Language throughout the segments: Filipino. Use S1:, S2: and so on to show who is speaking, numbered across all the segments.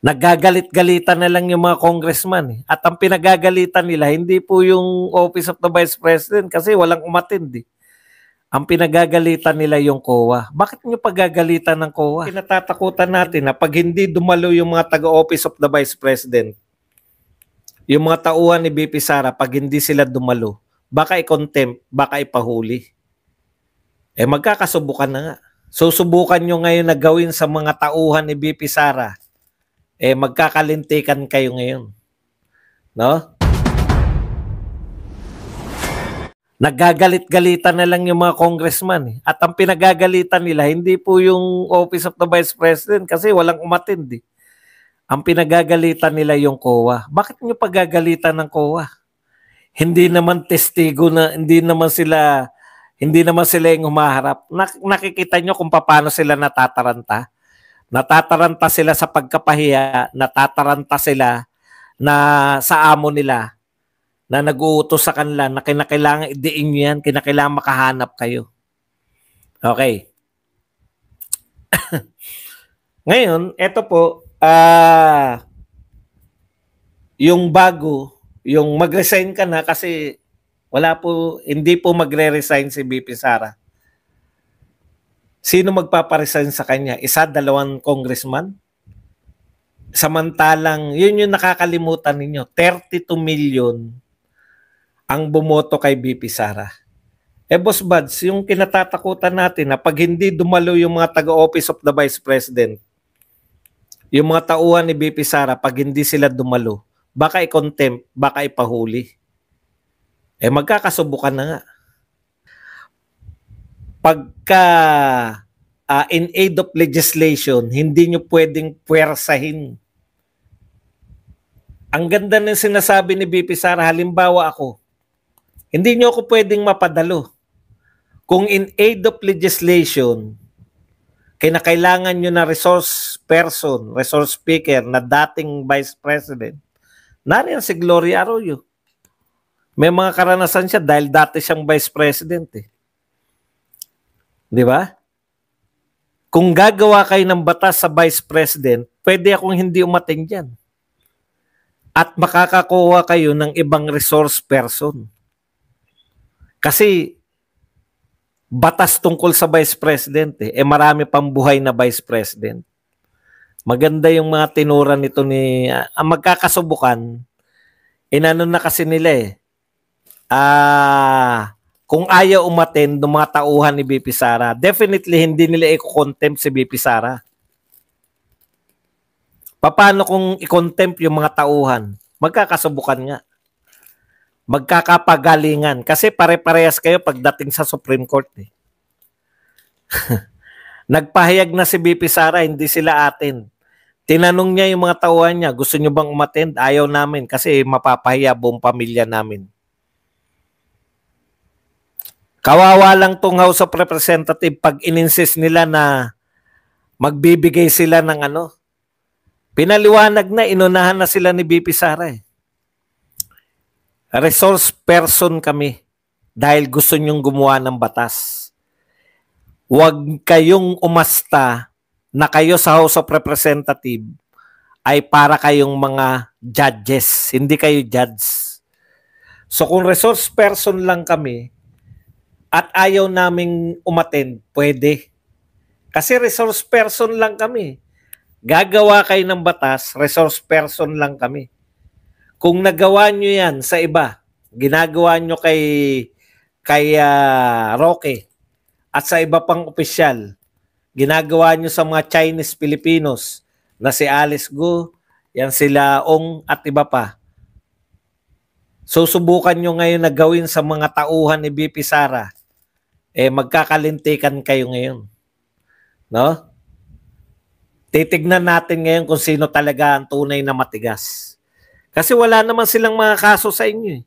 S1: Nagagalit-galitan na lang yung mga congressman. At ang pinagagalitan nila, hindi po yung Office of the Vice President kasi walang umatindi. Ang pinagagalitan nila yung COA. Bakit nyo pagagalitan ng COA? Pinatatakutan natin na pag hindi dumalo yung mga taga-Office of the Vice President, yung mga tauhan ni BP Sara, pag hindi sila dumalo, baka i-contempt, baka ipahuli. Magkakasubukan na nga. Susubukan nyo ngayon na gawin sa mga tauhan ni BP Sara, magkakalintikan kayo ngayon. No? Nagagalit-galitan na lang yung mga congressman. At ang pinagagalitan nila, hindi po yung Office of the Vice President kasi walang umatindi. Ang pinagagalitan nila yung COA. Bakit nyo pagagalitan ng COA? Hindi naman testigo na, hindi naman sila yung humaharap. Nakikita nyo kung paano sila natataranta. Natataranta sila sa pagkapahiya, natataranta sila na sa amo nila na nag-uutos sa kanila na kinakailangan idiin nyo yan, kinakailangan makahanap kayo. Okay. Ngayon, eto po, yung bago, yung mag-resign ka na kasi hindi po magre-resign si BP Sara. Sino magpaparesign sa kanya? Isa, dalawang congressman? Samantalang, yun yung nakakalimutan ninyo, 32 million ang bumoto kay BP Sara. Boss Buds, yung kinatatakutan natin na pag hindi dumalo yung mga taga-Office of the Vice President, yung mga tauhan ni BP Sara, pag hindi sila dumalo, baka i-contempt, baka ipahuli. Magkakasubukan na nga. Pagka in aid of legislation, hindi nyo pwedeng puwersahin. Ang ganda ng sinasabi ni BP Sara, halimbawa ako, hindi nyo ako pwedeng mapadalo. Kung in aid of legislation, kinakailangan nyo na resource person, resource speaker na dating Vice President, nariyan si Gloria Arroyo. May mga karanasan siya dahil dati siyang Vice President. Di ba? Kung gagawa kayo ng batas sa Vice President, pwede akong hindi umating dyan. At makakakuha kayo ng ibang resource person. Kasi batas tungkol sa Vice President marami pang buhay na Vice President. Maganda yung mga tinuran nito ang magkakasubukan, inano na kasi nila kung ayaw umattend ng mga tauhan ni BP Sara, definitely hindi nila i-contempt si BP Sara. Paano kung i-contempt yung mga tauhan? Magkakasubukan nga. Magkakapagalingan. Kasi pare-parehas kayo pagdating sa Supreme Court. Nagpahayag na si BP Sara, hindi sila atin. Tinanong niya yung mga tauhan niya, gusto nyo bang umattend? Ayaw namin kasi mapapahiya buong pamilya namin. Kawawa lang tong House of Representatives pag in-insist nila na magbibigay sila ng pinaliwanag na, inunahan na sila ni BP Sara. Resource person kami dahil gusto nyong gumawa ng batas. Huwag kayong umasta na kayo sa House of Representatives ay para kayong mga judges, hindi kayo judge. So kung resource person lang kami, at ayaw naming umattend, pwede. Kasi resource person lang kami. Gagawa kayo ng batas, resource person lang kami. Kung nagawa nyo yan sa iba, ginagawa nyo kay Roque at sa iba pang opisyal, ginagawa nyo sa mga Chinese Filipinos na si Alice Go, yan sila Ong at iba pa. Susubukan nyo ngayon na gawin sa mga tauhan ni BP Sara, magkakalintikan kayo ngayon. No? Titignan natin ngayon kung sino talaga ang tunay na matigas. Kasi wala naman silang mga kaso sa inyo.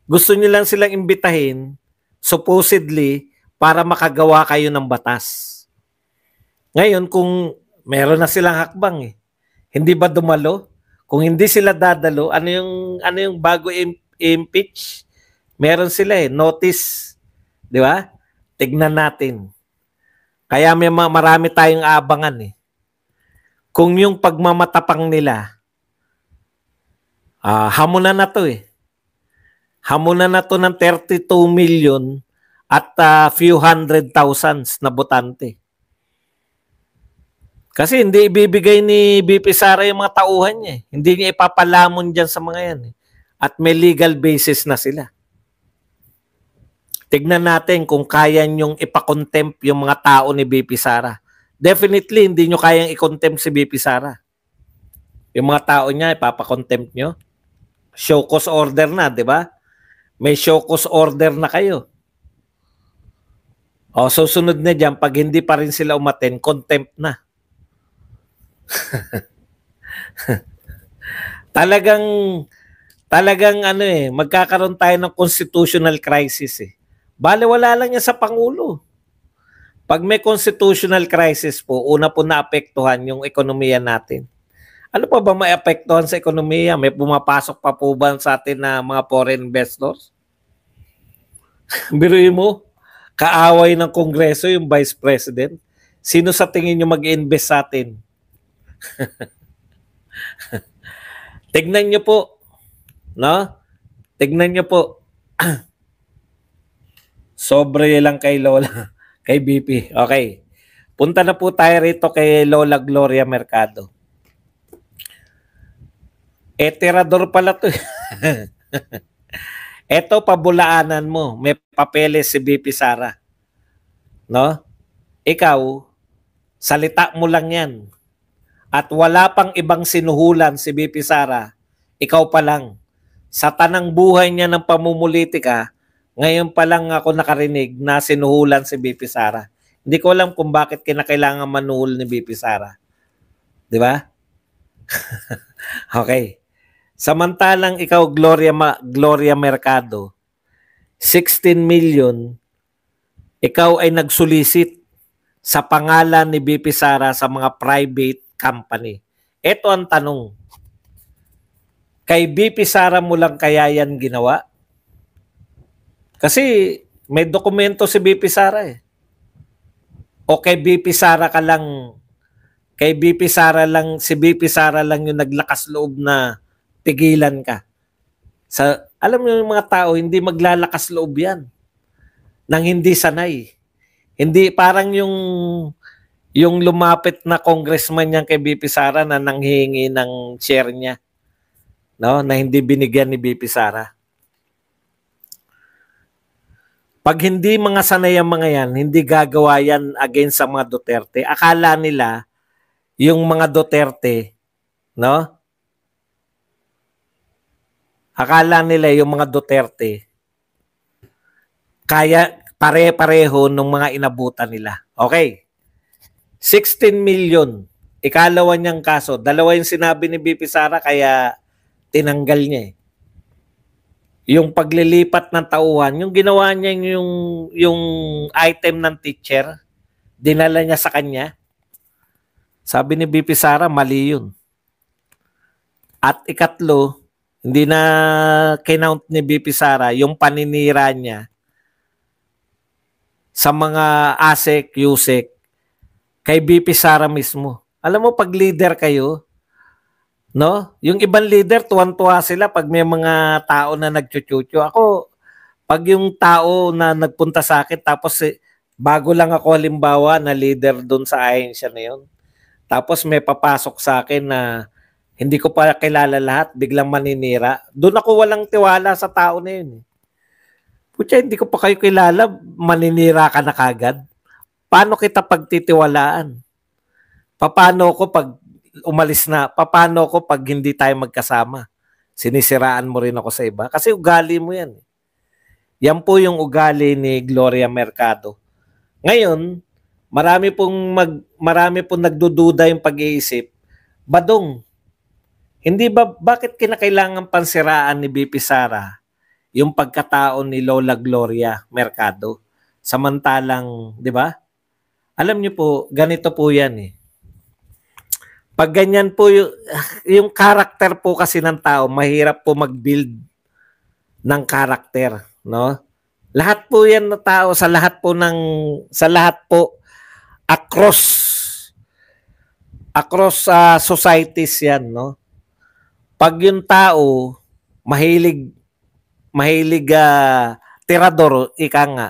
S1: Gusto nyo lang silang imbitahin, supposedly, para makagawa kayo ng batas. Ngayon, kung meron na silang hakbang, hindi ba dumalo? Kung hindi sila dadalo, ano yung bago impeach? Meron sila notice. Di ba? Tignan natin. Kaya may marami tayong abangan. kung yung pagmamatapang nila, hamunan na to eh. Hamunan na to ng 32 million at few hundred thousands na botante. Kasi hindi ibibigay ni BP Sara yung mga tauhan niya. Hindi niya ipapalamon dyan sa mga yan. At may legal basis na sila. Tignan natin kung kaya niyong ipakontempt yung mga tao ni BP Sara. Definitely, hindi nyo kayang i-contempt si BP Sara. Yung mga tao niya, ipapakontempt nyo. Show cause order na, di ba? May show cause order na kayo. O, susunod na dyan, pag hindi pa rin sila umaten, contempt na. talagang ano eh, magkakaroon tayo ng constitutional crisis eh. Bale, wala lang yan sa Pangulo. Pag may constitutional crisis po, una po naapektuhan yung ekonomiya natin. Ano pa ba maapektuhan sa ekonomiya? May pumapasok pa po ba sa atin na mga foreign investors? Biruin mo, kaaway ng Kongreso yung Vice President. Sino sa tingin nyo mag-invest sa atin? Tignan nyo po, no? Tignan nyo po. Sobre lang kay Lola, kay BP. Okay. Punta na po tayo rito kay Lola Gloria Mercado. Tirador pala to. Eto, pabulaanan mo. May papeles si BP Sara. No? Ikaw, salita mo lang yan. At wala pang ibang sinuhulan si BP Sara, ikaw pa lang. Sa tanang buhay niya ng pamumulitika, ngayon pa lang ako nakarinig na sinuhulan si BP Sara. Hindi ko alam kung bakit kinakailangan manuhul ni BP Sara. Di ba? Okay. Samantalang ikaw, Gloria Mercado, 16 million, ikaw ay nagsulisit sa pangalan ni BP Sara sa mga private company. Ito ang tanong. Kay BP Sara mo lang kaya yan ginawa? Kasi may dokumento si BP Sara eh. O kay BP Sara ka lang, kay BP Sara lang, si BP Sara lang yung naglakas loob na pigilan ka. Alam mo yung mga tao, hindi maglalakas loob yan. Nang hindi sanay. Hindi parang yung lumapit na congressman niyan kay BP Sara na nanghihingi ng share niya, no, na hindi binigyan ni BP Sara. Pag hindi mga sanay ang mga yan, hindi gagawa yan against sa mga Duterte. Akala nila yung mga Duterte, no? Akala nila yung mga Duterte kaya pare-pareho ng mga inabutan nila. Okay. 16 million. Ikalawa niyang kaso. Dalawa yung sinabi ni BP Sara kaya tinanggal niya eh. Yung paglilipat ng tauhan, yung ginawa niya yung item ng teacher, dinala niya sa kanya. Sabi ni BP Sara, mali yun. At ikatlo, hindi na kinount ni BP Sara yung paninira niya sa mga ASEC, USEC, kay BP Sara mismo. Alam mo, pag leader kayo, no? Yung ibang leader, tuwan-tuwa sila pag may mga tao na nagchuchucho. Ako, pag yung tao na nagpunta sa akin, tapos bago lang ako halimbawa na leader doon sa ahensya na yun, tapos may papasok sa akin na hindi ko pa kilala lahat, biglang maninira, doon ako walang tiwala sa tao na yun. Putya, hindi ko pa kayo kilala, maninira ka na kagad. Paano kita pagtitiwalaan? Paano ko pag umalis na? Paano ko pag hindi tayo magkasama? Sinisiraan mo rin ako sa iba? Kasi ugali mo yan. Yan po yung ugali ni Gloria Mercado. Ngayon, marami pong nagdududa yung pag-iisip. Badong, hindi ba, bakit kinakailangan pansiraan ni BP Sara yung pagkatao ni Lola Gloria Mercado? Samantalang, di ba? Alam niyo po, ganito po yan eh. Pag ganyan po yung karakter po kasi ng tao, mahirap po mag-build ng karakter, no? Lahat po yan na tao sa lahat po across across societies yan, no? Pag yung tao mahilig tirador, ika nga,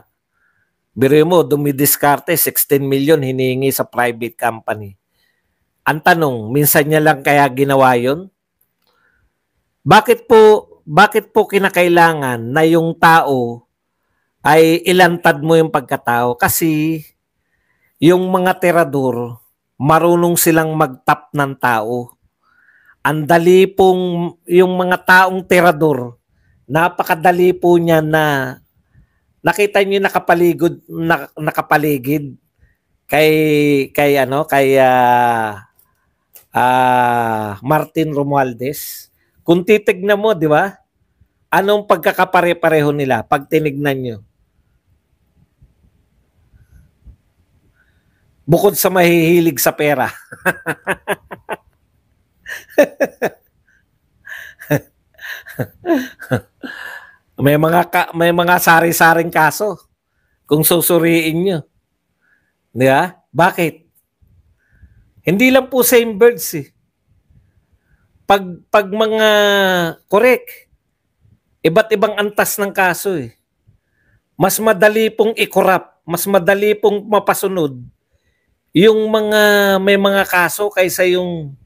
S1: biro mo, dumidiskarte, 16 million hinihingi sa private company. Ang tanong, minsan niya lang kaya ginawa yun? Bakit po kinakailangan na yung tao ay ilantad mo yung pagkatao? Kasi yung mga tirador, marunong silang magtap ng tao. Ang dali pong, yung mga taong tirador, napakadali po niya na nakita niyo nakapaligid kay Martin Romualdez. Kung titignan mo, di ba? Anong pagkakapare-pareho nila pag tinignan nyo? Bukod sa mahihilig sa pera. may mga sari-saring kaso kung susuriin nyo. Di ba? Bakit? Hindi lang po same birds eh. Pag mga correct, iba't ibang antas ng kaso eh. Mas madali pong i-corrupt, mas madali pong mapasunod yung mga may mga kaso kaysa yung